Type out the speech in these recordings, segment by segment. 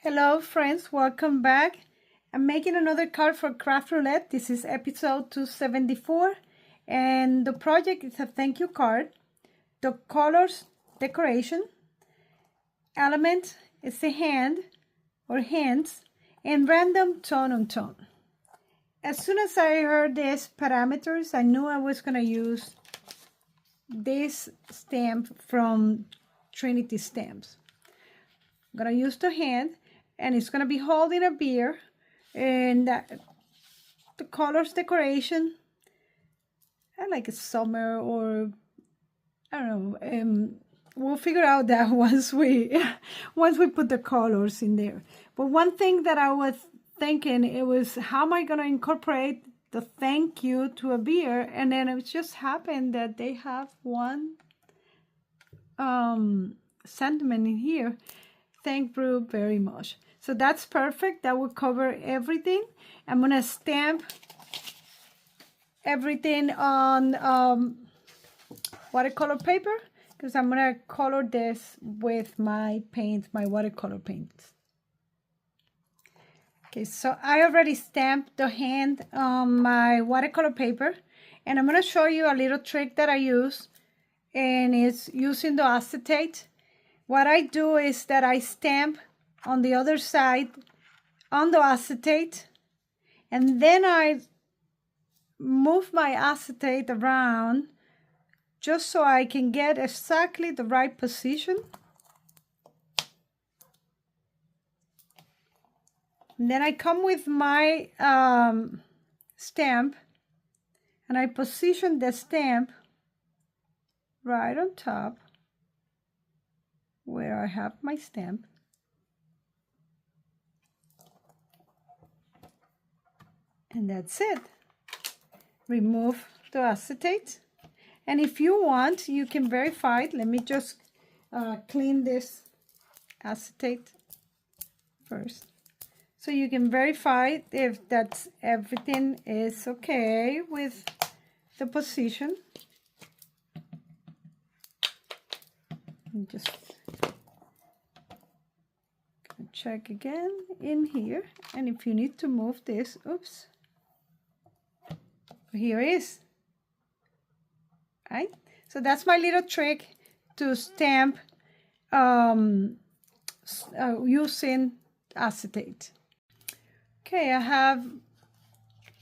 Hello friends, welcome back. I'm making another card for Craft Roulette. This is episode 274 and the project is a thank you card. The colors, decoration, element is a hand or hands, and random tone on tone. As soon as I heard these parameters, I knew I was going to use this stamp from Trinity Stamps. I'm going to use the hand, and it's going to be holding a beer, and the colors decoration, I like a summer, or I don't know, we'll figure out that once we put the colors in there. But one thing that I was thinking, it was, how am I going to incorporate the thank you to a beer? And then it just happened that they have one sentiment in here. Thank Brew very much. So that's perfect. That will cover everything. I'm going to stamp everything on watercolor paper, because I'm going to color this with my paint, my watercolor paints. Okay, so I already stamped the hand on my watercolor paper, and I'm going to show you a little trick that I use, and it's using the acetate. What I do is that I stamp on the other side on the acetate, and then I move my acetate around just so I can get exactly the right position. And then I come with my stamp, and I position the stamp right on top where I have my stamp. And that's it. Remove the acetate. And if you want, you can verify it. Let me just clean this acetate first, so you can verify if that's everything is okay with the position. And just check again in here, and if you need to move this, oops, here it is. Right, so that's my little trick to stamp using acetate. Okay, I have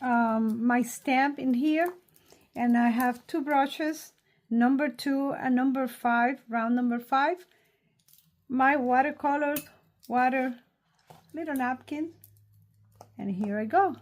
my stamp in here, and I have two brushes, number 2 and number 5, round number 5, my watercolor little napkin, and here I go.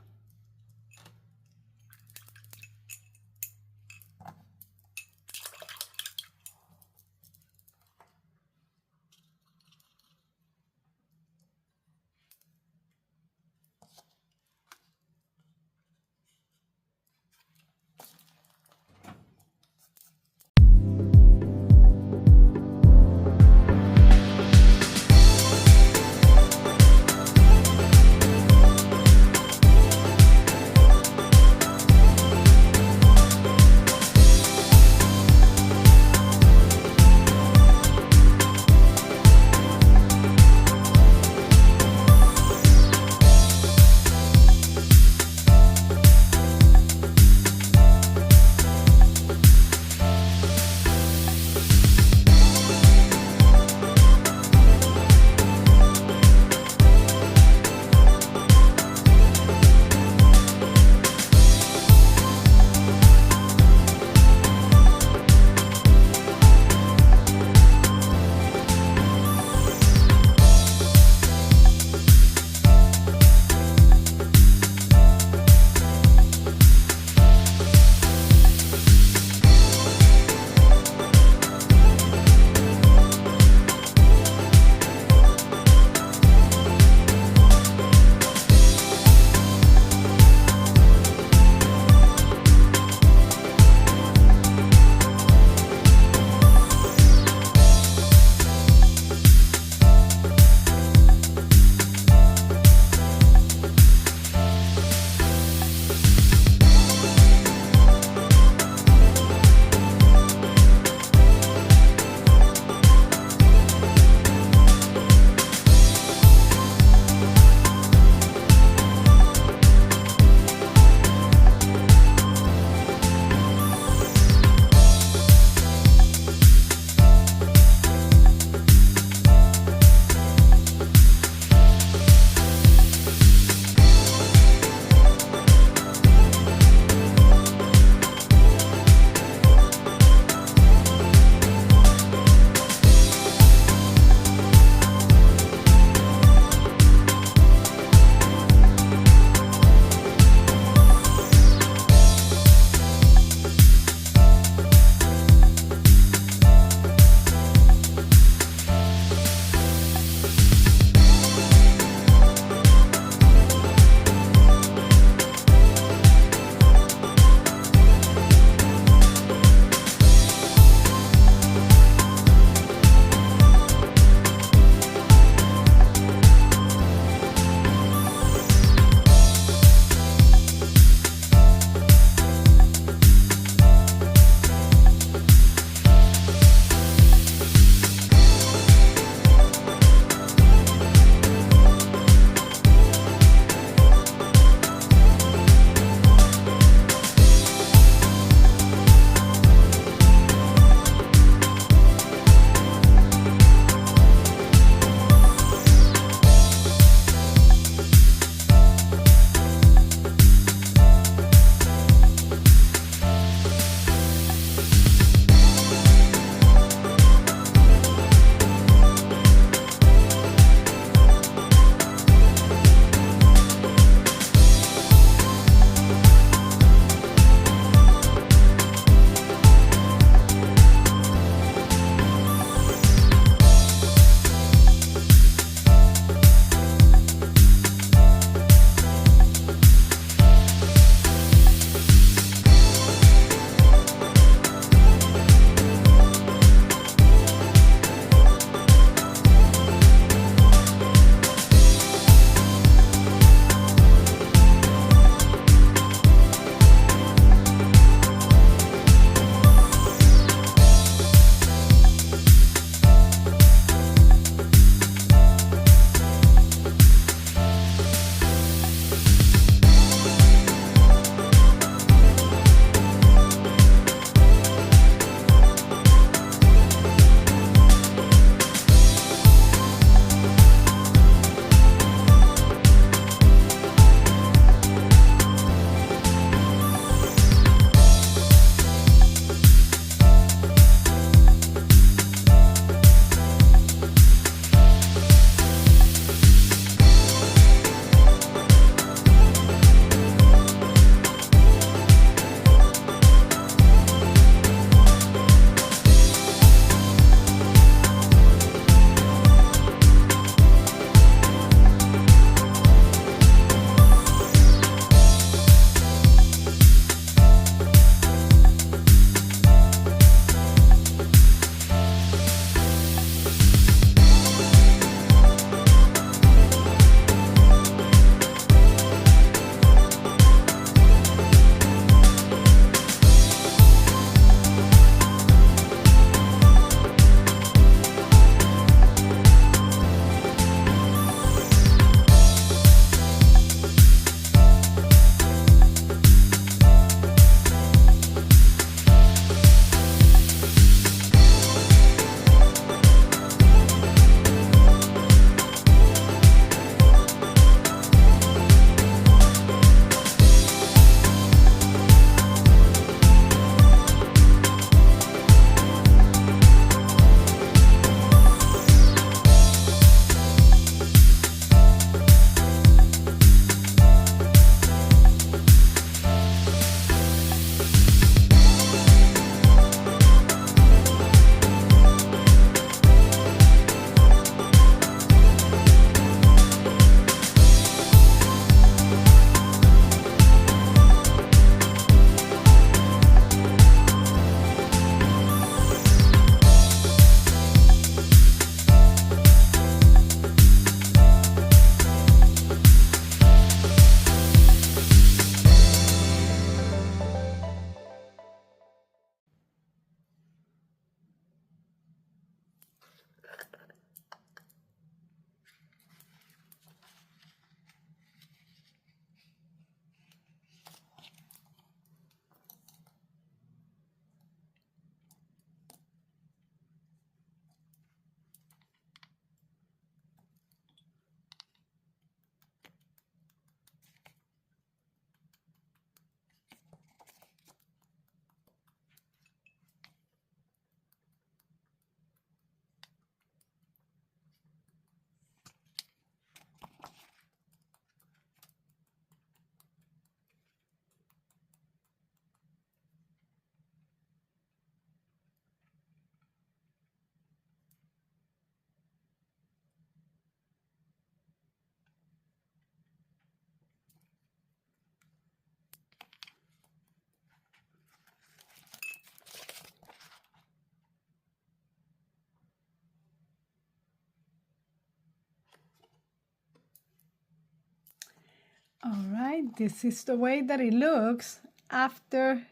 All right, this is the way that it looks after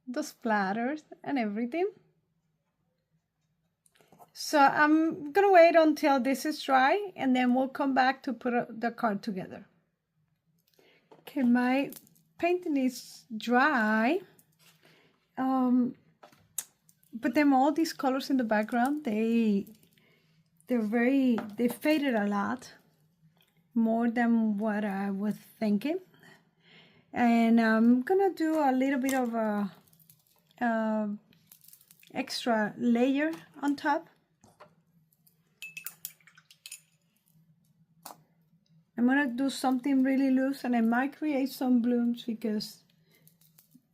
the splatters and everything. So I'm gonna wait until this is dry and then we'll come back to put the card together. Okay, my painting is dry. But then all these colors in the background, they faded a lot more than what I was thinking. And I'm gonna do a little bit of a extra layer on top. I'm gonna do something really loose and I might create some blooms because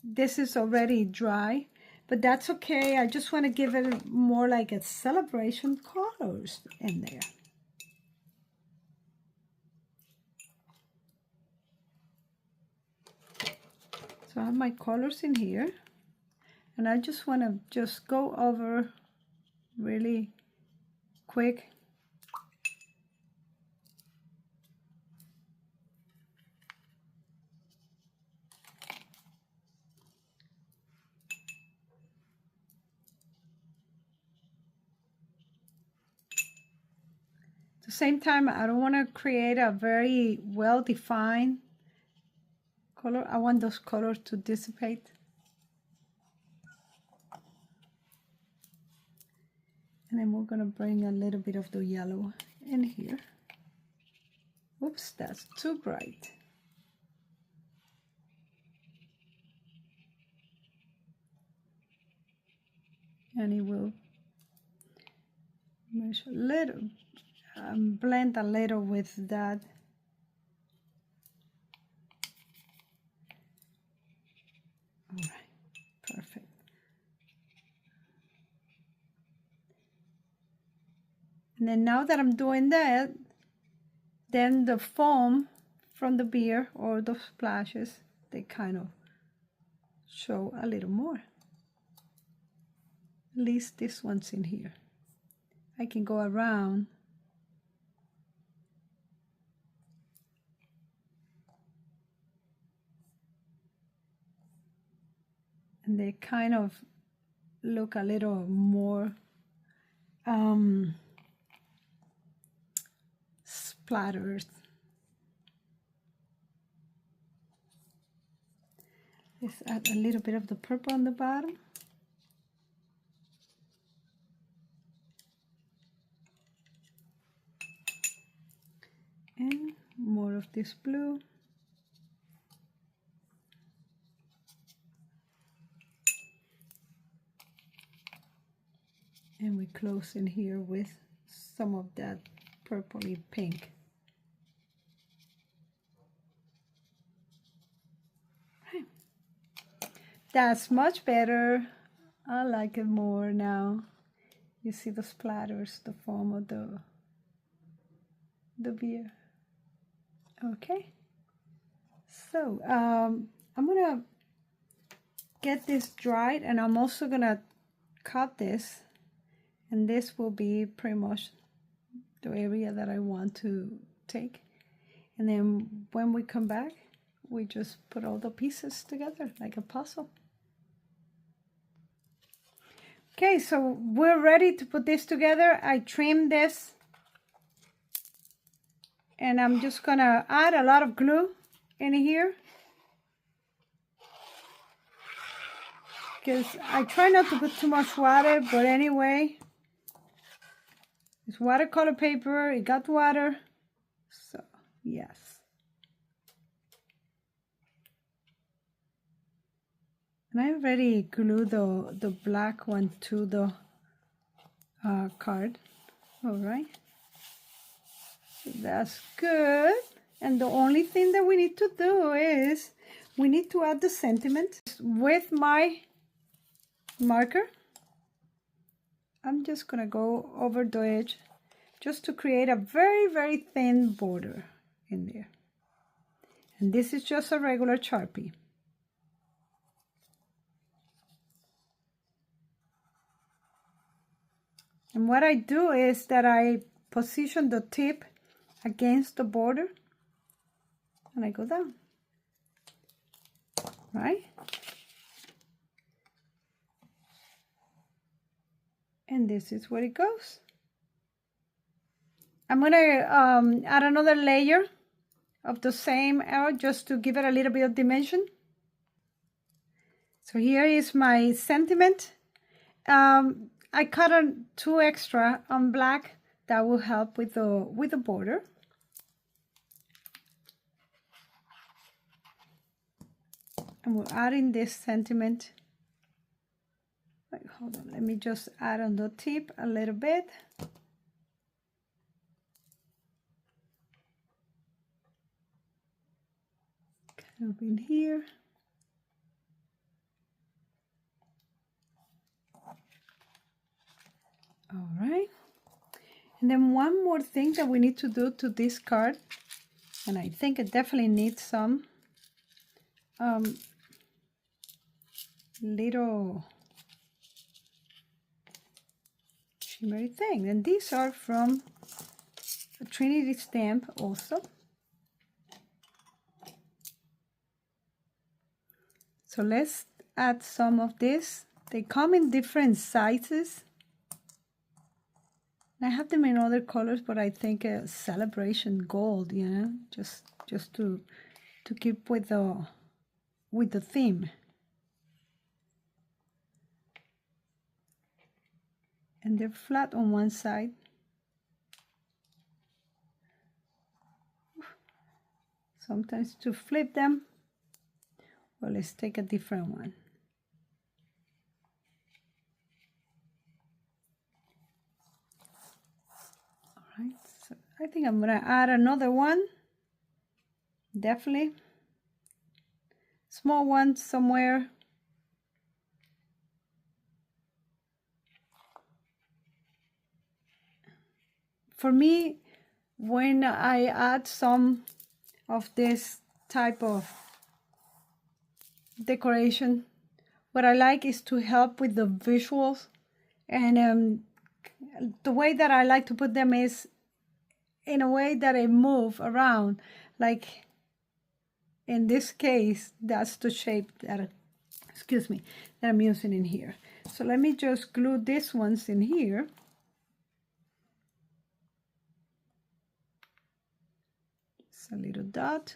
this is already dry, but that's okay. I just want to give it more like a celebration colors in there. So I have my colors in here and I just want to just go over really quick. At the same time, I don't want to create a very well-defined color. I want those colors to dissipate. And then we're going to bring a little bit of the yellow in here. Oops, that's too bright. And it will mesh a little, blend a little with that. All right, perfect. And then now that I'm doing that, then the foam from the beer or the splashes, they kind of show a little more. At least this one's in here. I can go around and they kind of look a little more splattered. Let's add a little bit of the purple on the bottom. And more of this blue. And we close in here with some of that purpley pink. Okay. That's much better. I like it more now. You see the splatters, the foam of the beer. Okay. So I'm gonna get this dried and I'm also gonna cut this. And this will be pretty much the area that I want to take. And then when we come back, we just put all the pieces together like a puzzle. Okay, so we're ready to put this together. I trimmed this. And I'm just gonna add a lot of glue in here. Because I try not to put too much water, but anyway. It's watercolor paper, it got water, so yes. And I already glued the black one to the card. All right, so that's good. And the only thing that we need to do is we need to add the sentiment with my marker. I'm just gonna go over the edge just to create a very, very thin border in there. And this is just a regular Sharpie. And what I do is that I position the tip against the border. and I go down, right? And this is where it goes. I'm gonna add another layer of the same arrow just to give it a little bit of dimension. So here is my sentiment. I cut on 2 extra on black that will help with the border. And we're adding this sentiment. Wait, hold on, let me just add on the tip a little bit. Kind of in here. All right. And then one more thing that we need to do to this card, and I think it definitely needs some little shimmery thing. And these are from a Trinity Stamp also. So let's add some of this. They come in different sizes. I have them in other colors, but I think a celebration gold, you know, just to keep with the theme. And they're flat on one side. Sometimes to flip them, well, let's take a different one. So I think I'm gonna add another one, definitely small one somewhere. For me, when I add some of this type of decoration, what I like is to help with the visuals, and the way that I like to put them is in a way that I move around. Like in this case, that's the shape that, excuse me, that I'm using in here. So let me just glue these ones in here. Just a little dot.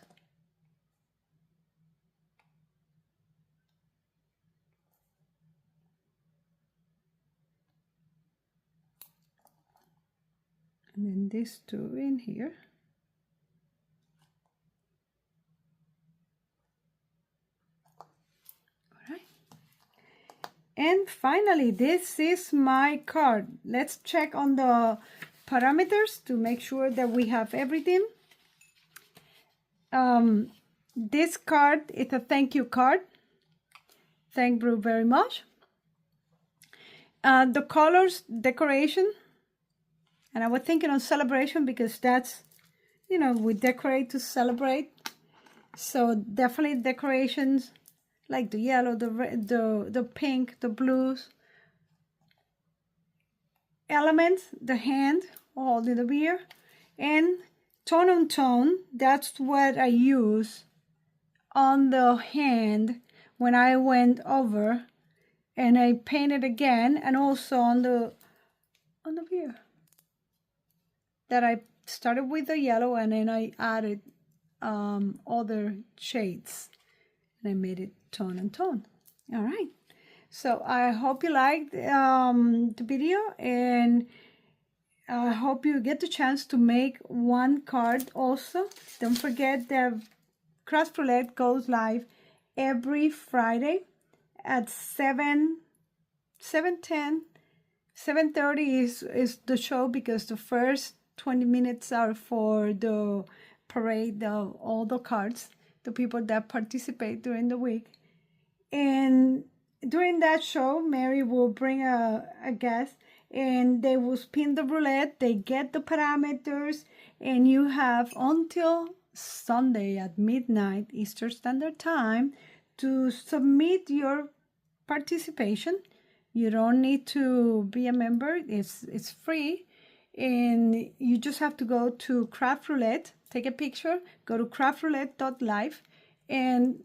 And then these two in here. All right. And finally, this is my card. Let's check on the parameters to make sure that we have everything. This card is a thank you card. Thank Brew very much. The colors, decoration. And I was thinking on celebration because that's, you know, we decorate to celebrate. So definitely decorations like the yellow, the red, the pink, the blues. Elements, the hand holding the beer. And tone on tone, that's what I use on the hand when I went over and I painted again, and also on the beer. That I started with the yellow and then I added other shades and I made it tone and tone. All right, so I hope you liked the video, and I hope you get the chance to make one card also. Don't forget that Craft Roulette goes live every Friday at 7:30 is the show, because the first 20 minutes are for the parade of all the cards, the people that participate during the week. And during that show, Mary will bring a guest and they will spin the roulette. They get the parameters, and you have until Sunday at midnight Eastern Standard Time to submit your participation. You don't need to be a member. It's free. And you just have to go to Craft Roulette, take a picture, go to craftroulette.live and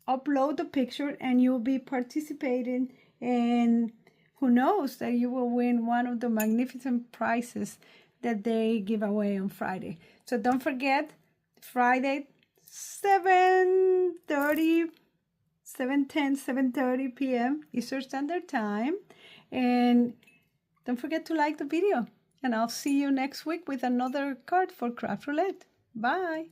upload the picture, and you'll be participating, and who knows that you will win one of the magnificent prizes that they give away on Friday. So don't forget, Friday, 7:30 p.m. Eastern Standard Time. And don't forget to like the video. And I'll see you next week with another card for Craft Roulette. Bye.